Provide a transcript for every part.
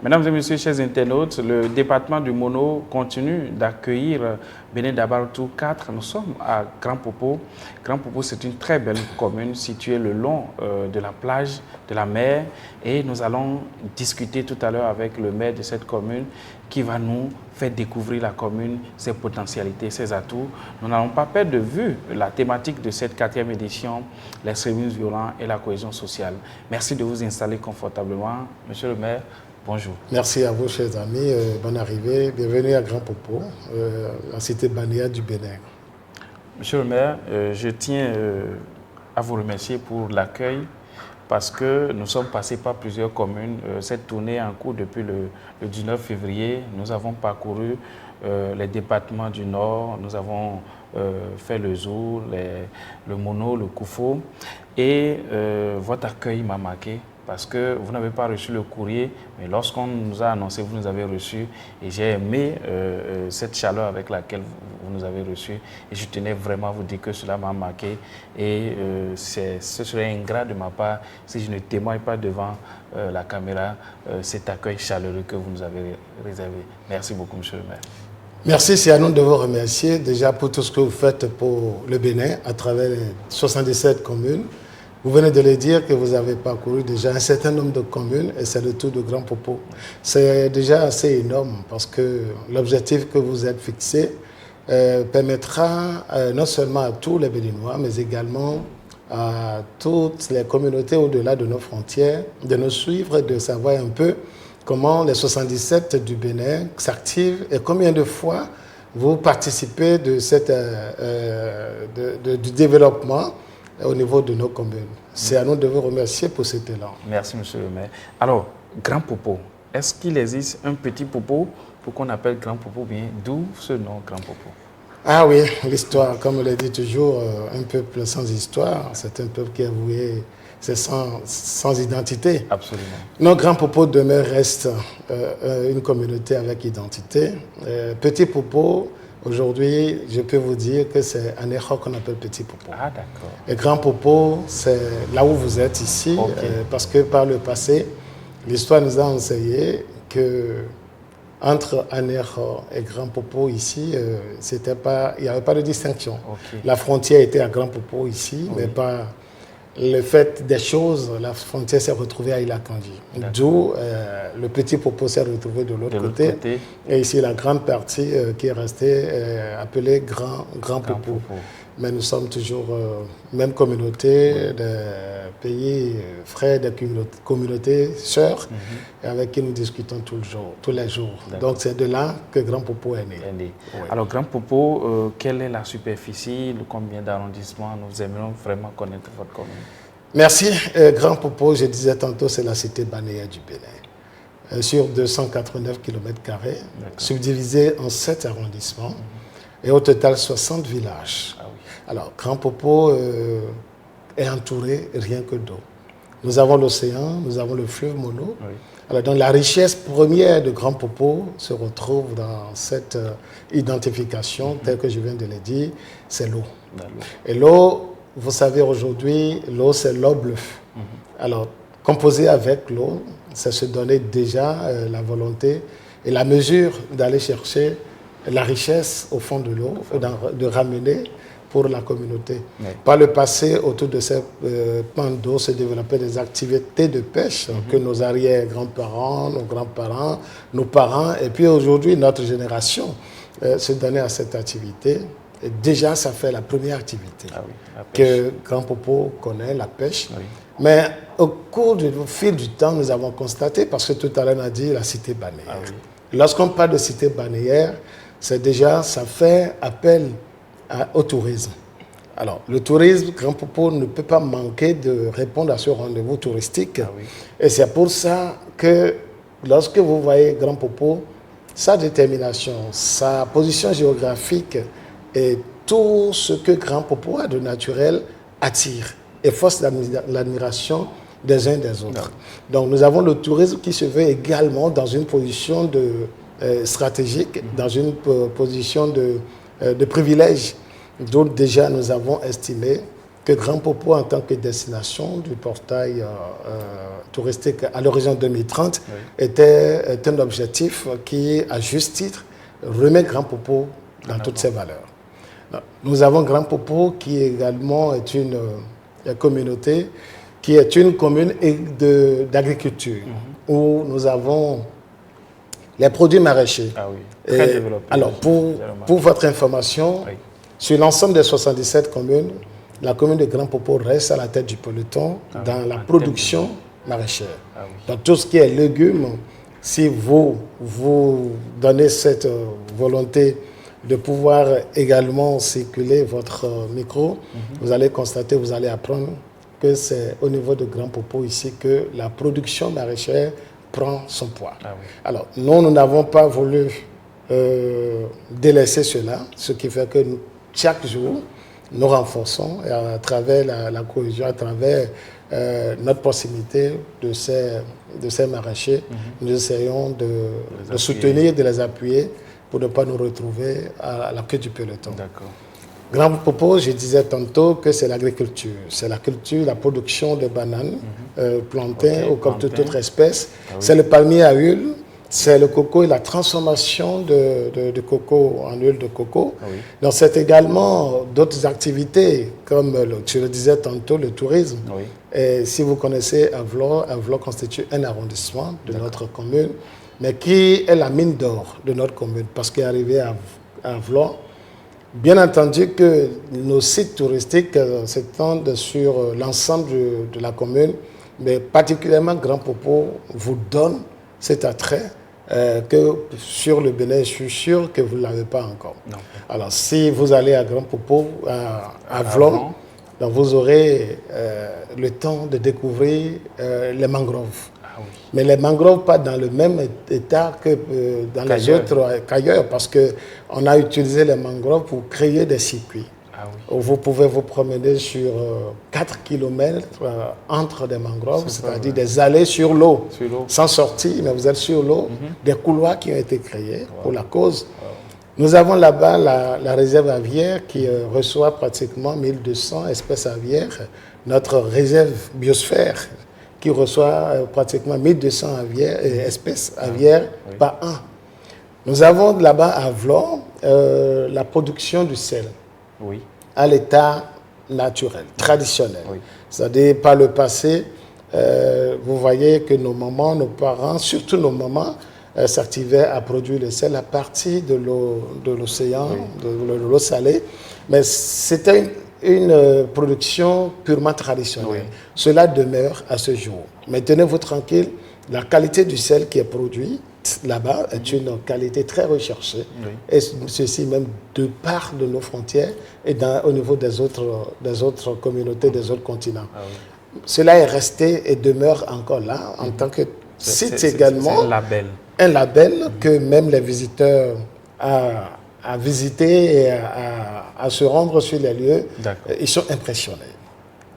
Mesdames et messieurs, chers internautes, le département du Mono continue d'accueillir Bénin Dabartou 4. Nous sommes à Grand Popo. Grand Popo, c'est une très belle commune située le long de la plage, de la mer. Et nous allons discuter tout à l'heure avec le maire de cette commune qui va nous faire découvrir la commune, ses potentialités, ses atouts. Nous n'allons pas perdre de vue la thématique de cette 4e édition, l'extrémisme violent et la cohésion sociale. Merci de vous installer confortablement. Monsieur le maire, bonjour. Merci à vous, chers amis. Bonne arrivée. Bienvenue à Grand Popo, la cité balnéaire du Bénin. Monsieur le maire, je tiens à vous remercier pour l'accueil parce que nous sommes passés par plusieurs communes. Cette tournée est en cours depuis le 19 février. Nous avons parcouru les départements du Nord. Nous avons fait le Zour, le Mono, le Koufo. Et votre accueil m'a marqué. Parce que vous n'avez pas reçu le courrier, mais lorsqu'on nous a annoncé, vous nous avez reçu. Et j'ai aimé cette chaleur avec laquelle vous nous avez reçu. Et je tenais vraiment à vous dire que cela m'a marqué. Et ce serait ingrat de ma part si je ne témoigne pas devant la caméra cet accueil chaleureux que vous nous avez réservé. Merci beaucoup, monsieur le maire. Merci, c'est à nous de vous remercier déjà pour tout ce que vous faites pour le Bénin à travers les 77 communes. Vous venez de le dire que vous avez parcouru déjà un certain nombre de communes et c'est le tour de Grand Popo. C'est déjà assez énorme parce que l'objectif que vous êtes fixé permettra non seulement à tous les Béninois, mais également à toutes les communautés au-delà de nos frontières de nous suivre et de savoir un peu comment les 77 du Bénin s'activent et combien de fois vous participez de du développement au niveau de nos communes. C'est à nous de vous remercier pour cet élan. Merci, monsieur le maire. Alors, Grand Popo, est-ce qu'il existe un petit Popo pour qu'on appelle Grand Popo bien? D'où ce nom, Grand Popo? Ah oui, l'histoire, comme on le dit toujours, un peuple sans histoire, c'est un peuple qui est voué, c'est sans identité. Absolument. Nos Grand Popo demeure reste une communauté avec identité. Petit Popo, aujourd'hui, je peux vous dire que c'est un erreur qu'on appelle Petit Popo. Ah, d'accord. Et Grand Popo, c'est là où vous êtes ici, Okay. parce que par le passé, l'histoire nous a enseigné que entre Anerro et Grand Popo ici, il n'y avait pas de distinction. Okay. La frontière était à Grand Popo ici, mais pas le fait des choses, la frontière s'est retrouvée à Ilakandi. D'où le Petit Popo s'est retrouvé de l'autre côté. Et ici, la grande partie qui est restée appelée Grand Popo. Mais nous sommes toujours même communauté, des pays frères, des communautés sœurs, avec qui nous discutons tous les jours. Donc c'est de là que Grand Popo est né. Oui. Alors Grand Popo, quelle est la superficie, combien d'arrondissements? Nous aimerions vraiment connaître votre commune. Merci. Grand Popo, je disais tantôt, c'est la cité balnéaire du Bénin. Sur 289 km², subdivisé en 7 arrondissements, et au total 60 villages. Alors, Grand Popo est entouré rien que d'eau. Nous avons l'océan, nous avons le fleuve Mono. Oui. Alors, donc, la richesse première de Grand Popo se retrouve dans cette identification, telle que je viens de le dire, c'est l'eau. Et l'eau, vous savez aujourd'hui, l'eau, c'est l'eau bleue. Alors, composer avec l'eau, ça se donnait déjà la volonté et la mesure d'aller chercher la richesse au fond de l'eau, de ramener pour la communauté. Oui. Par le passé, autour de ces pans d'eau se développaient des activités de pêche que nos arrière-grands-parents, nos grands-parents, nos parents, et puis aujourd'hui, notre génération se donnait à cette activité. Et déjà, ça fait la première activité que Grand Popo connaît, la pêche. Oui. Mais au fil du temps, nous avons constaté, parce que tout à l'heure on a dit la cité balnéaire. Lorsqu'on parle de cité balnéaire, c'est déjà, ça fait appel au tourisme. Alors, le tourisme, Grand Popo ne peut pas manquer de répondre à ce rendez-vous touristique. Et c'est pour ça que lorsque vous voyez Grand Popo, sa détermination, sa position géographique et tout ce que Grand Popo a de naturel attire et force l'admiration des uns des autres. Donc, nous avons le tourisme qui se veut également dans une position stratégique, dans une position de privilège. Donc déjà, nous avons estimé que Grand Popo, en tant que destination du portail touristique à l'horizon 2030, était un objectif qui, à juste titre, remet Grand Popo dans toutes ses valeurs. Nous avons Grand Popo qui également est une communauté, qui est une commune d'agriculture, où nous avons les produits maraîchers. Ah oui, très développé. Alors, pour votre information, sur l'ensemble des 77 communes, la commune de Grand Popo reste à la tête du peloton dans la production maraîchère. Ah oui. Donc, tout ce qui est légumes, si vous donnez cette volonté de pouvoir également circuler votre micro, vous allez constater, vous allez apprendre que c'est au niveau de Grand Popo ici que la production maraîchère prend son poids. Ah oui. Alors, nous n'avons pas voulu délaisser cela, ce qui fait que chaque jour, nous renforçons à travers la cohésion, à travers notre proximité de ces maraîchers, nous essayons de soutenir, de les appuyer pour ne pas nous retrouver à la queue du peloton. D'accord. Grand Popo, je disais tantôt que c'est l'agriculture. C'est la culture, la production de bananes, plantains ou comme toute autre espèce. Ah oui. C'est le palmier à huile, c'est le coco et la transformation de coco en huile de coco. Ah oui. Donc c'est également d'autres activités, comme tu le disais tantôt, le tourisme. Ah oui. Et si vous connaissez Avlon, Avlon constitue un arrondissement de notre commune, mais qui est la mine d'or de notre commune, parce qu'arrivé à Avlon, bien entendu que nos sites touristiques s'étendent sur l'ensemble de la commune, mais particulièrement Grand Popo vous donne cet attrait que sur le Bénin, je suis sûr que vous ne l'avez pas encore. Non. Alors, si vous allez à Grand Popo, à Avlon, donc vous aurez le temps de découvrir les mangroves. Ah oui. Mais les mangroves pas dans le même état que dans les autres qu'ailleurs, parce qu'on a utilisé les mangroves pour créer des circuits. Ah oui. Vous pouvez vous promener sur 4 km entre des mangroves, c'est-à-dire des allées sur l'eau, sans sortie, mais vous êtes sur l'eau, des couloirs qui ont été créés pour la cause. Nous avons là-bas la réserve aviaire qui reçoit pratiquement 1200 espèces aviaires, notre réserve biosphère qui reçoit pratiquement 1200 espèces aviaires par an. Nous avons là-bas à Avlon la production du sel à l'état naturel, traditionnel. Oui. C'est-à-dire, par le passé, vous voyez que nos mamans, nos parents, surtout nos mamans, s'activaient à produire le sel à partir de l'océan, de l'eau salée. Mais c'était une production purement traditionnelle. Oui. Cela demeure à ce jour. Mais tenez-vous tranquille, la qualité du sel qui est produit là-bas est une qualité très recherchée. Oui. Et ceci même de part de nos frontières et au niveau des autres communautés, des autres continents. Ah oui. Cela est resté et demeure encore là en tant que site également. C'est un label. Un label que même les visiteurs à visiter et à se rendre sur les lieux, ils sont impressionnés.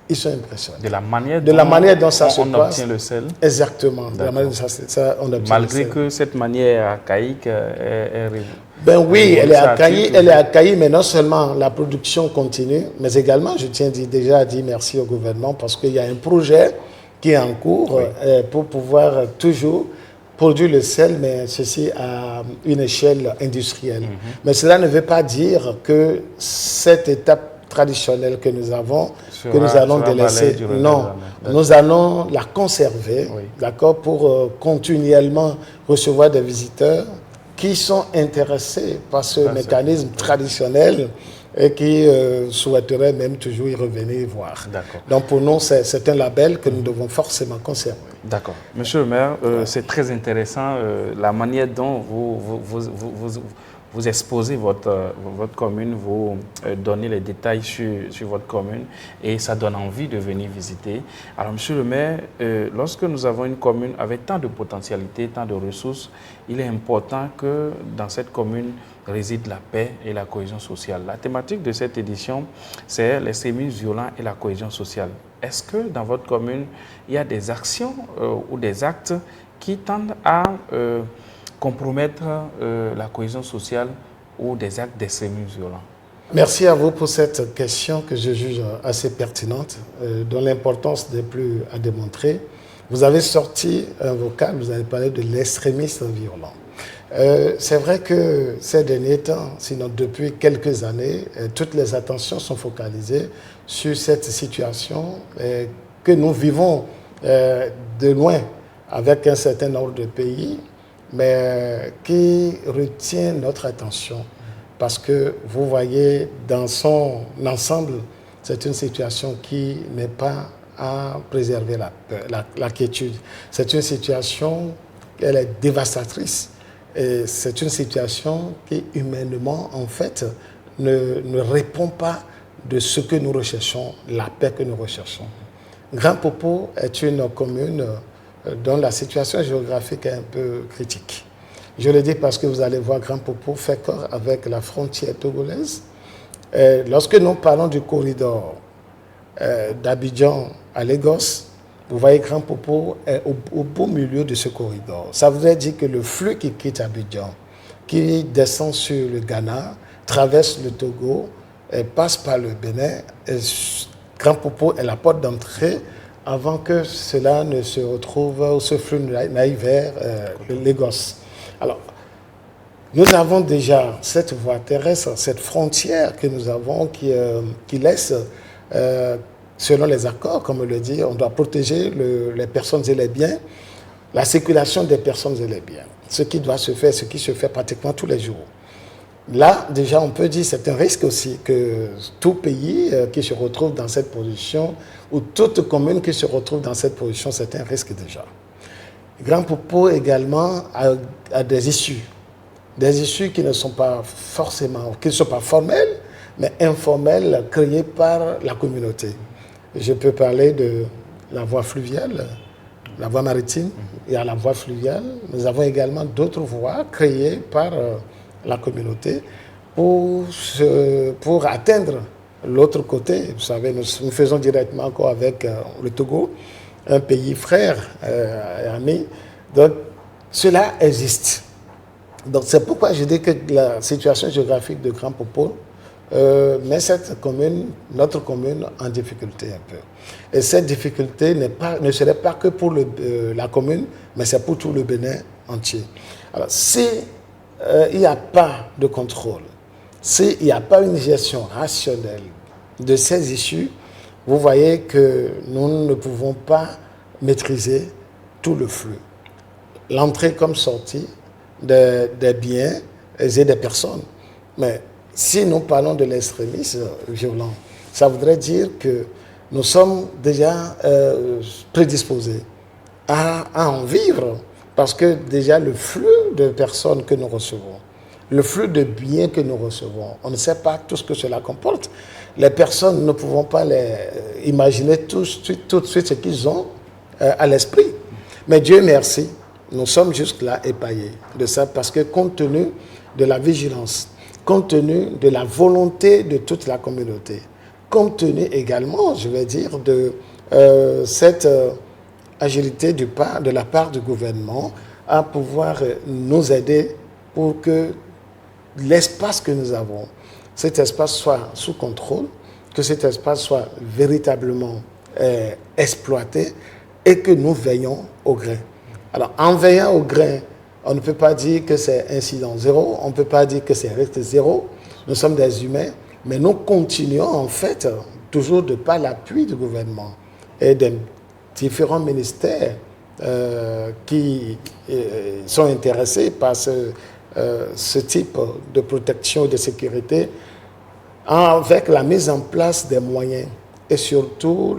Ils sont impressionnés. De la manière dont ça se passe. On obtient le sel. Exactement. De la manière dont on obtient malgré le sel. Que cette manière archaïque est ben oui, elle est archaïque, mais non seulement la production continue, mais également, je tiens déjà à dire merci au gouvernement parce qu'il y a un projet qui est en cours pour pouvoir toujours produire le sel, mais ceci à une échelle industrielle. Mais cela ne veut pas dire que cette étape traditionnelle que nous avons, que nous allons délaisser. Non, nous allons la conserver, d'accord, pour continuellement recevoir des visiteurs qui sont intéressés par ce mécanisme traditionnel et qui souhaiteraient même toujours y revenir voir. Donc pour nous, c'est un label que nous devons forcément conserver. D'accord. Monsieur le maire, c'est très intéressant la manière dont vous exposez votre commune, vous donnez les détails sur votre commune et ça donne envie de venir visiter. Alors, monsieur le maire, lorsque nous avons une commune avec tant de potentialités, tant de ressources, il est important que dans cette commune réside la paix et la cohésion sociale. La thématique de cette édition, c'est l'extrémisme violent et la cohésion sociale. Est-ce que dans votre commune, il y a des actions ou des actes qui tendent à compromettre la cohésion sociale ou des actes d'extrémisme violent? Merci à vous pour cette question que je juge assez pertinente, dont l'importance n'est plus à démontrer. Vous avez sorti un vocal, vous avez parlé de l'extrémisme violent. C'est vrai que ces derniers temps, sinon depuis quelques années, toutes les attentions sont focalisées sur cette situation que nous vivons de loin avec un certain nombre de pays, mais qui retient notre attention. Parce que vous voyez, dans son ensemble, c'est une situation qui n'est pas à préserver la quiétude. C'est une situation, elle est dévastatrice. Et c'est une situation qui, humainement, en fait, ne répond pas de ce que nous recherchons, la paix que nous recherchons. Grand Popo est une commune dont la situation géographique est un peu critique. Je le dis parce que vous allez voir, Grand Popo fait corps avec la frontière togolaise. Lorsque nous parlons du corridor d'Abidjan à Lagos, vous voyez Grand Popo est au beau milieu de ce corridor. Ça voudrait dire que le flux qui quitte Abidjan, qui descend sur le Ghana, traverse le Togo, passe par le Bénin, Grand Popo est la porte d'entrée avant que cela ne se retrouve, ou ce flux n'aille vers Lagos. Alors, nous avons déjà cette voie terrestre, cette frontière que nous avons qui laisse, selon les accords, comme on le dit, on doit protéger les personnes et les biens, la circulation des personnes et les biens. Ce qui doit se faire, ce qui se fait pratiquement tous les jours. Là, déjà, on peut dire que c'est un risque aussi que tout pays qui se retrouve dans cette position, ou toute commune qui se retrouve dans cette position, c'est un risque déjà. Grand Popo également a des issues qui ne sont pas forcément, qui ne sont pas formelles, mais informelles, créées par la communauté. Je peux parler de la voie fluviale, la voie maritime, il y a la voie fluviale. Nous avons également d'autres voies créées par la communauté pour atteindre l'autre côté. Vous savez, nous faisons directement encore avec le Togo, un pays frère et ami. Donc, cela existe. Donc, c'est pourquoi je dis que la situation géographique de Grand Popo met cette commune, notre commune, en difficulté un peu. Et cette difficulté ne serait pas que pour la commune, mais c'est pour tout le Bénin entier. Alors, si il n'y a pas de contrôle, s'il n'y a pas une gestion rationnelle de ces issues, vous voyez que nous ne pouvons pas maîtriser tout le flux. L'entrée comme sortie des biens et des personnes. Mais si nous parlons de l'extrémisme violent, ça voudrait dire que nous sommes déjà prédisposés à en vivre, parce que déjà le flux de personnes que nous recevons, le flux de biens que nous recevons, on ne sait pas tout ce que cela comporte. Les personnes ne pouvons pas imaginer tout de suite ce qu'ils ont à l'esprit. Mais Dieu merci, nous sommes jusque-là épaillés de ça, parce que compte tenu de la vigilance, compte tenu de la volonté de toute la communauté, compte tenu également, je vais dire, de cette agilité de la part du gouvernement à pouvoir nous aider pour que l'espace que nous avons, cet espace soit sous contrôle, que cet espace soit véritablement exploité et que nous veillons au grain. Alors, en veillant au grain, on ne peut pas dire que c'est incident zéro, on ne peut pas dire que c'est risque zéro. Nous sommes des humains, mais nous continuons en fait toujours de par l'appui du gouvernement et des différents ministères qui sont intéressés par ce type de protection et de sécurité, avec la mise en place des moyens et surtout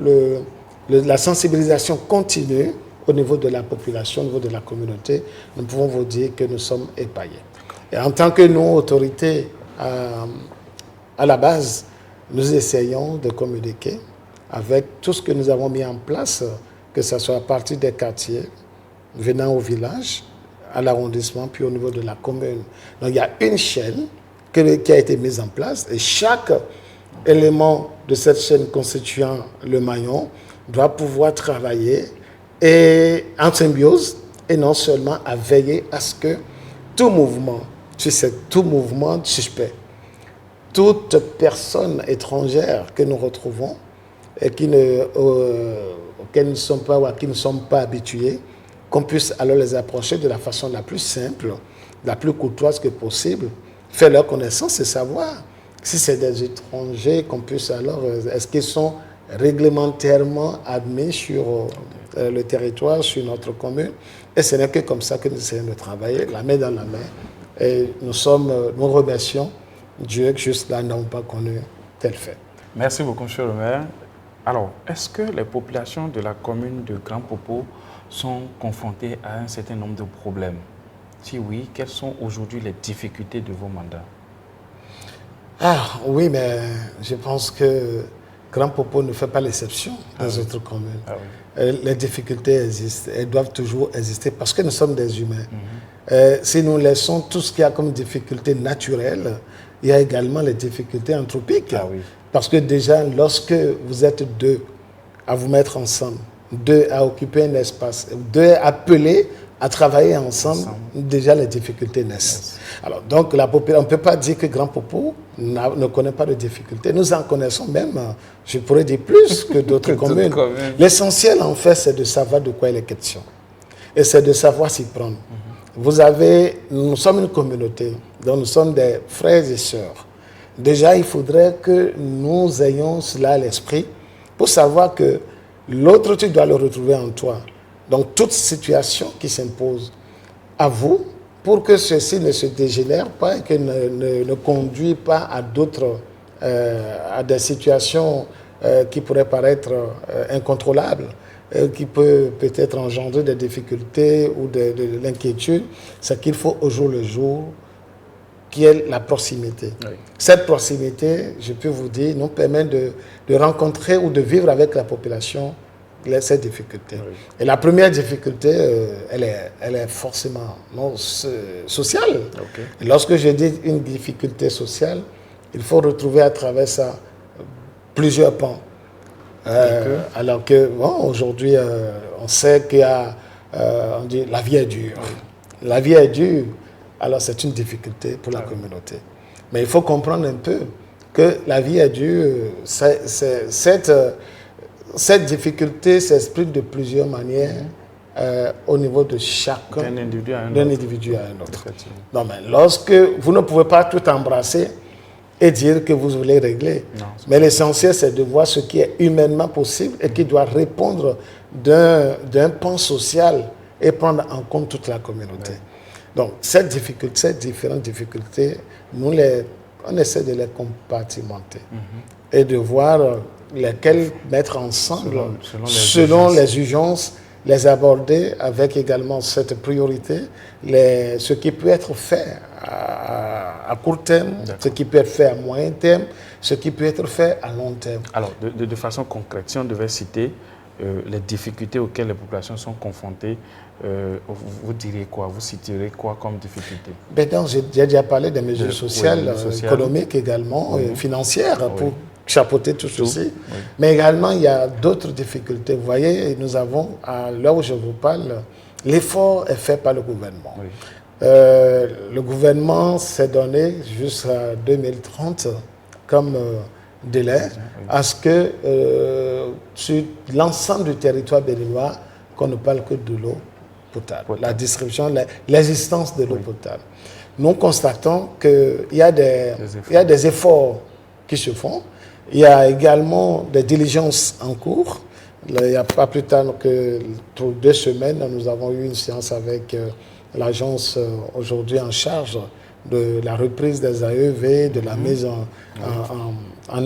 la sensibilisation continue au niveau de la population, au niveau de la communauté. Nous pouvons vous dire que nous sommes épaillés. Et en tant que nous, autorités, à la base, nous essayons de communiquer avec tout ce que nous avons mis en place, que ce soit à partir des quartiers, venant au village, à l'arrondissement, puis au niveau de la commune. Donc il y a une chaîne qui a été mise en place et chaque élément de cette chaîne constituant le maillon doit pouvoir travailler et en symbiose et non seulement à veiller à ce que tout mouvement suspect toute personne étrangère que nous retrouvons et auxquelles nous ne sommes pas ou à qui nous ne sommes pas habitués, qu'on puisse alors les approcher de la façon la plus simple, la plus courtoise que possible, faire leur connaissance et savoir si c'est des étrangers, qu'on puisse alors, est-ce qu'ils sont réglementairement admis sur le territoire, sur notre commune. Et ce n'est que comme ça que nous essayons de travailler, la main dans la main. Et nous remercions Dieu que juste là, n'avons pas connu tel fait. Merci beaucoup, monsieur le maire. Alors, est-ce que les populations de la commune de Grand Popo sont confrontées à un certain nombre de problèmes? Si oui, quelles sont aujourd'hui les difficultés de vos mandats? Ah oui, mais je pense que Grand Popo ne fait pas l'exception dans les autres communes. Ah oui. Les difficultés existent, elles doivent toujours exister parce que nous sommes des humains. Si nous laissons tout ce qu'il y a comme difficultés naturelles, il y a également les difficultés anthropiques. Ah oui. Parce que déjà, lorsque vous êtes deux à vous mettre ensemble, deux à occuper un espace, deux appelés à travailler ensemble, déjà les difficultés naissent. Alors, donc, on ne peut pas dire que Grand Popo ne connaît pas de difficultés. Nous en connaissons même, je pourrais dire plus que d'autres communes. L'essentiel, en fait, c'est de savoir de quoi il est question. Et c'est de savoir s'y prendre. Nous sommes une communauté, donc nous sommes des frères et sœurs. Déjà, il faudrait que nous ayons cela à l'esprit pour savoir que l'autre, tu dois le retrouver en toi. Donc, toute situation qui s'impose à vous, pour que ceci ne se dégénère pas et que ne conduit pas à d'autres, à des situations qui pourraient paraître incontrôlables, qui peut peut-être engendrer des difficultés ou de l'inquiétude, c'est qu'il faut au jour le jour qui est la proximité. Oui. Cette proximité, je peux vous dire, nous permet de rencontrer ou de vivre avec la population ces difficultés. Oui. Et la première difficulté, elle est forcément sociale. Okay. Et lorsque je dis une difficulté sociale, il faut retrouver à travers ça plusieurs pans. Alors que, bon, aujourd'hui, on sait qu'il y a, on dit, la vie est dure. Oui. La vie est dure. Alors c'est une difficulté pour la communauté. Mais il faut comprendre un peu que la vie est dure. Cette difficulté s'exprime de plusieurs manières au niveau de chacun, d'un individu à un autre. Non, mais lorsque vous ne pouvez pas tout embrasser et dire que vous voulez régler, non, mais l'essentiel c'est de voir ce qui est humainement possible et qui doit répondre d'un pan social et prendre en compte toute la communauté. Ouais. Donc, ces différentes difficultés, on essaie de les compartimenter et de voir lesquelles mettre ensemble selon les urgences, les aborder avec également cette priorité, ce qui peut être fait à court terme, ce qui peut être fait à moyen terme, ce qui peut être fait à long terme. Alors, de façon concrète, si on devait citer les difficultés auxquelles les populations sont confrontées, vous diriez quoi? Vous citerez quoi comme difficulté? J'ai déjà parlé des mesures sociales, économiques également, financières, pour chapeauter tout ceci. Oui. Mais également, il y a d'autres difficultés. Vous voyez, nous avons, à l'heure où je vous parle, l'effort est fait par le gouvernement. Oui. Le gouvernement s'est donné jusqu'à 2030 comme délai à ce que sur l'ensemble du territoire béninois, qu'on ne parle que de l'eau potable, la distribution, l'existence de l'eau potable. Nous constatons qu'il y a des efforts qui se font. Il y a également des diligences en cours. Il n'y a pas plus tard que 2 semaines, nous avons eu une séance avec l'agence aujourd'hui en charge de la reprise des AEV, de la mise en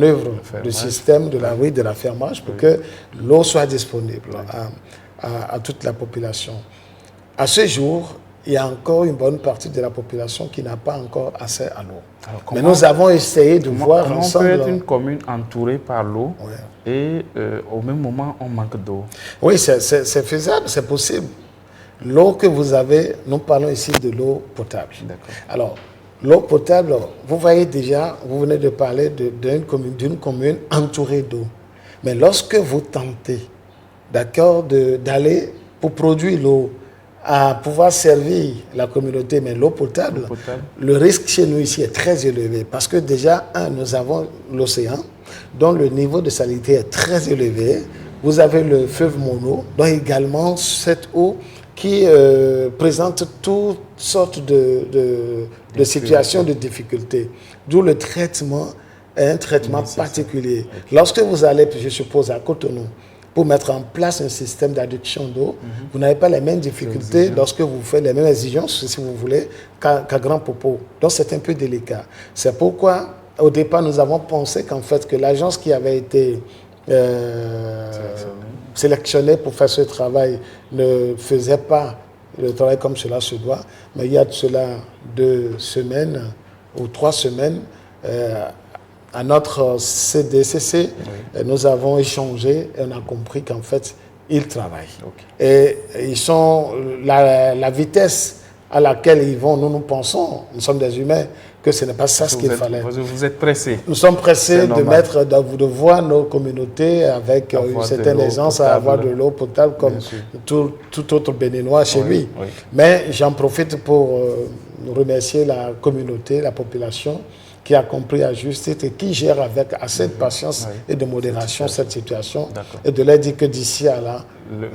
œuvre du système de la fermage pour que l'eau soit disponible à toute la population. À ce jour, il y a encore une bonne partie de la population qui n'a pas encore accès à l'eau. Mais nous avons essayé de voir ensemble... Comment peut être une commune entourée par l'eau et au même moment on manque d'eau? Oui, c'est faisable, c'est possible. L'eau que vous avez, nous parlons ici de l'eau potable. Alors, l'eau potable, vous voyez déjà, vous venez de parler d'une commune entourée d'eau. Mais lorsque vous tentez, d'aller pour produire l'eau à pouvoir servir la communauté, mais l'eau potable, le risque chez nous ici est très élevé. Parce que déjà, nous avons l'océan, dont le niveau de salinité est très élevé. Vous avez le fleuve Mono, dont également cette eau qui présente toutes sortes de situations de difficultés. D'où le traitement est un traitement particulier. Okay. Lorsque vous allez, je suppose, à Cotonou, pour mettre en place un système d'adduction d'eau, vous n'avez pas les mêmes difficultés lorsque vous faites les mêmes exigences, si vous voulez, qu'à Grand Popo. Donc c'est un peu délicat. C'est pourquoi, au départ, nous avons pensé qu'en fait, que l'agence qui avait été sélectionnée pour faire ce travail ne faisait pas le travail comme cela se doit. Mais il y a de cela 2 semaines ou 3 semaines, à notre CDCC, nous avons échangé et on a compris qu'en fait, ils travaillent. Et ils sont, la vitesse à laquelle ils vont, nous pensons, nous sommes des humains, que ce n'est pas ça ce qu'il fallait. Vous êtes pressés. Nous sommes pressés de voir nos communautés avec une certaine aisance à avoir de l'eau potable comme tout autre Béninois chez lui. Oui. Mais j'en profite pour remercier la communauté, la population, qui a compris à juste titre et qui gère avec assez de patience et de modération cette situation. Et de leur dire que d'ici à là,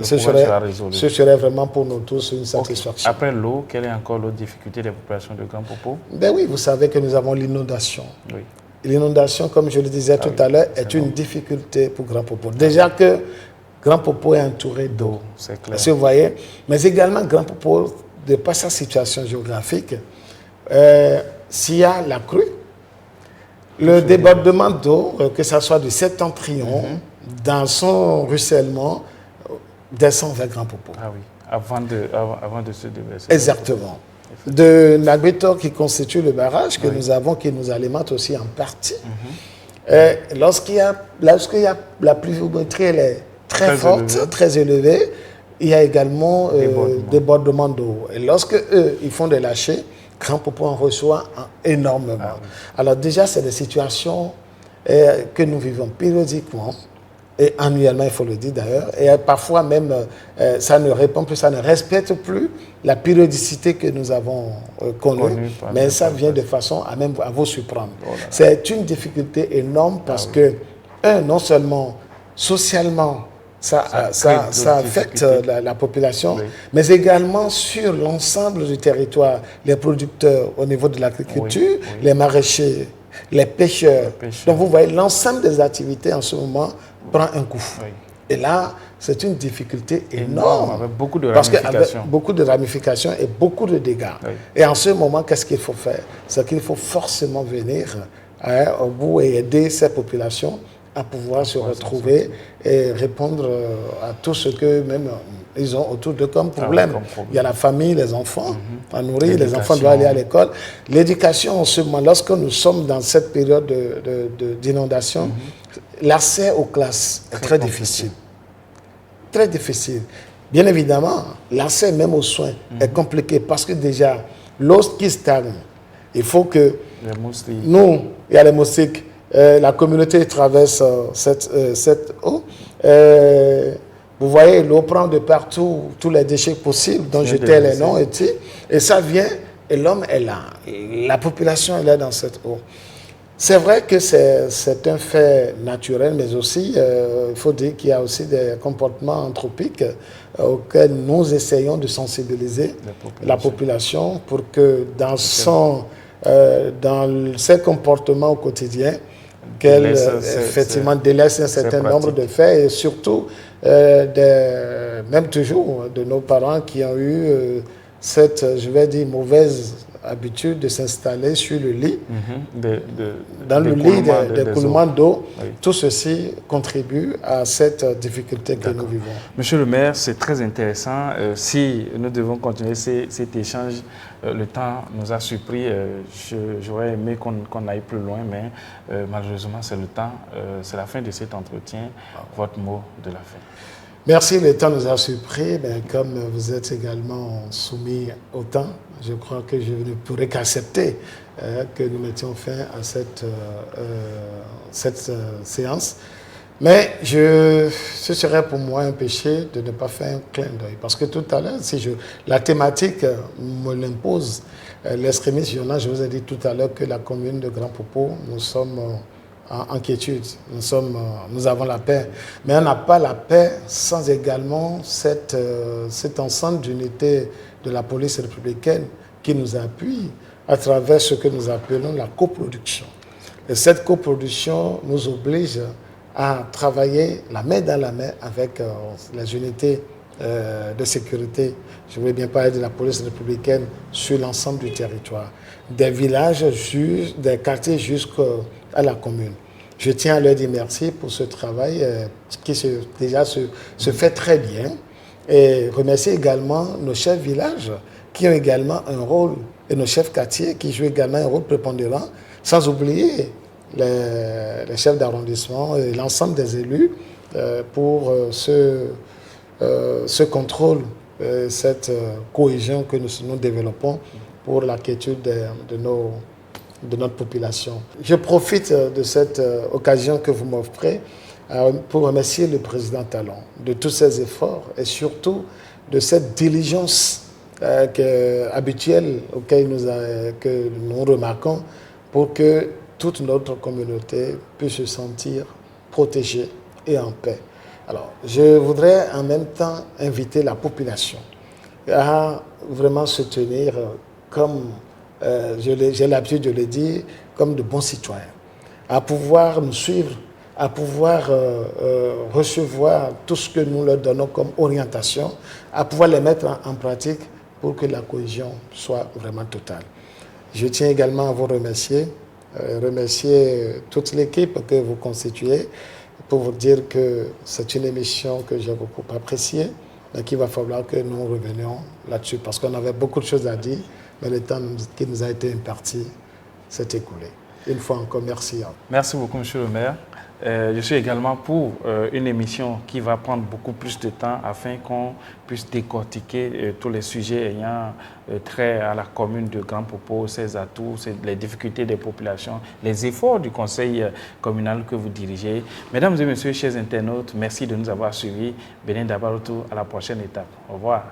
ce serait vraiment pour nous tous une satisfaction. Après l'eau, quelle est encore l'autre difficulté des populations de Grand Popo? Ben oui, vous savez que nous avons l'inondation. Oui. L'inondation, comme je le disais tout à l'heure, est une difficulté pour Grand Popo. Déjà que Grand Popo est entouré d'eau, c'est clair. Vous voyez, mais également Grand Popo, de par sa situation géographique, s'il y a la crue, le débordement d'eau, que ce soit du Septentrion, dans son ruissellement, descend vers Grand Popo. Ah oui, avant de se déverser. Exactement. De Nagbetor qui constitue le barrage que nous avons, qui nous alimente aussi en partie. Lorsqu'il y a la pluviométrie, elle est très forte, très élevée, il y a également débordement d'eau. Et lorsque eux, ils font des lâchers, Grand Popo en reçoit énormément. Alors déjà, c'est des situations que nous vivons périodiquement et annuellement, il faut le dire d'ailleurs. Et parfois même, ça ne répond plus, ça ne respecte plus la périodicité que nous avons connue. Mais ça vient de façon à même à vous surprendre. C'est une difficulté énorme parce que, non seulement socialement, ça affecte la population, mais également sur l'ensemble du territoire, les producteurs au niveau de l'agriculture, les maraîchers, les pêcheurs. Donc vous voyez, l'ensemble des activités en ce moment prend un coup. Et là, c'est une difficulté énorme. Avec beaucoup de ramifications. Parce qu'avec beaucoup de ramifications et beaucoup de dégâts. Et en ce moment, qu'est-ce qu'il faut faire? C'est qu'il faut forcément venir au bout et aider ces populations à pouvoir se retrouver et répondre à tout ce que même ils ont autour d'eux comme problème. Il y a la famille, les enfants à nourrir, les enfants doivent aller à l'école. L'éducation en ce moment, lorsque nous sommes dans cette période d'inondation, l'accès aux classes est très difficile. Très difficile. Bien évidemment, l'accès même aux soins est compliqué parce que déjà, l'eau qui stagne, il faut que nous, il y a les moustiques, la communauté traverse cette eau. Vous voyez, l'eau prend de partout tous les déchets possibles dont j'étais les noms. Et ça vient, et l'homme est là. Et la population est là dans cette eau. C'est vrai que c'est un fait naturel, mais aussi, il faut dire qu'il y a aussi des comportements anthropiques auxquels nous essayons de sensibiliser la population pour que dans ses comportements au quotidien, qu'elle effectivement délaisse un certain nombre de faits et surtout même toujours de nos parents qui ont eu cette, je vais dire, mauvaise habitude de s'installer sur le lit, dans le lit d'écoulement d'eau. Tout ceci contribue à cette difficulté que nous vivons. Monsieur le maire, c'est très intéressant. Si nous devons continuer cet échange, le temps nous a surpris. J'aurais aimé qu'on aille plus loin, mais malheureusement, c'est le temps. C'est la fin de cet entretien. Votre mot de la fin. Merci, le temps nous a surpris, mais comme vous êtes également soumis au temps, je crois que je ne pourrais qu'accepter que nous mettions fin à cette séance. Mais ce serait pour moi un péché de ne pas faire un clin d'œil. Parce que tout à l'heure, la thématique me l'impose. L'extrémisme violent, je vous ai dit tout à l'heure que la commune de Grand Popo, nous sommes en quiétude. Nous avons la paix. Mais on n'a pas la paix sans également cet ensemble d'unités de la police républicaine qui nous appuie à travers ce que nous appelons la coproduction. Et cette coproduction nous oblige à travailler la main dans la main avec les unités de sécurité. Je voulais bien parler de la police républicaine sur l'ensemble du territoire, des villages, des quartiers jusqu'à la commune. Je tiens à leur dire merci pour ce travail qui déjà se fait très bien et remercier également nos chefs villages qui ont également un rôle, et nos chefs quartiers qui jouent également un rôle prépondérant, sans oublier les chefs d'arrondissement et l'ensemble des élus pour ce contrôle, cette cohésion que nous développons pour la quiétude de notre population. Je profite de cette occasion que vous m'offrez pour remercier le président Talon de tous ses efforts et surtout de cette diligence habituelle que nous remarquons pour que toute notre communauté puisse se sentir protégée et en paix. Alors, je voudrais en même temps inviter la population à vraiment se tenir comme, j'ai l'habitude de le dire, comme de bons citoyens, à pouvoir nous suivre, à pouvoir recevoir tout ce que nous leur donnons comme orientation, à pouvoir les mettre en pratique pour que la cohésion soit vraiment totale. Je tiens également à vous remercier toute l'équipe que vous constituez, pour vous dire que c'est une émission que j'ai beaucoup appréciée, mais qu'il va falloir que nous revenions là-dessus, parce qu'on avait beaucoup de choses à dire, mais le temps qui nous a été imparti s'est écoulé. Une fois encore, merci. Merci beaucoup, Monsieur le maire. Je suis également pour une émission qui va prendre beaucoup plus de temps afin qu'on puisse décortiquer tous les sujets ayant trait à la commune de Grand Popo, ses atouts, les difficultés des populations, les efforts du conseil communal que vous dirigez. Mesdames et messieurs, chers internautes, merci de nous avoir suivis. Bénin Dabaroutou, à la prochaine étape. Au revoir.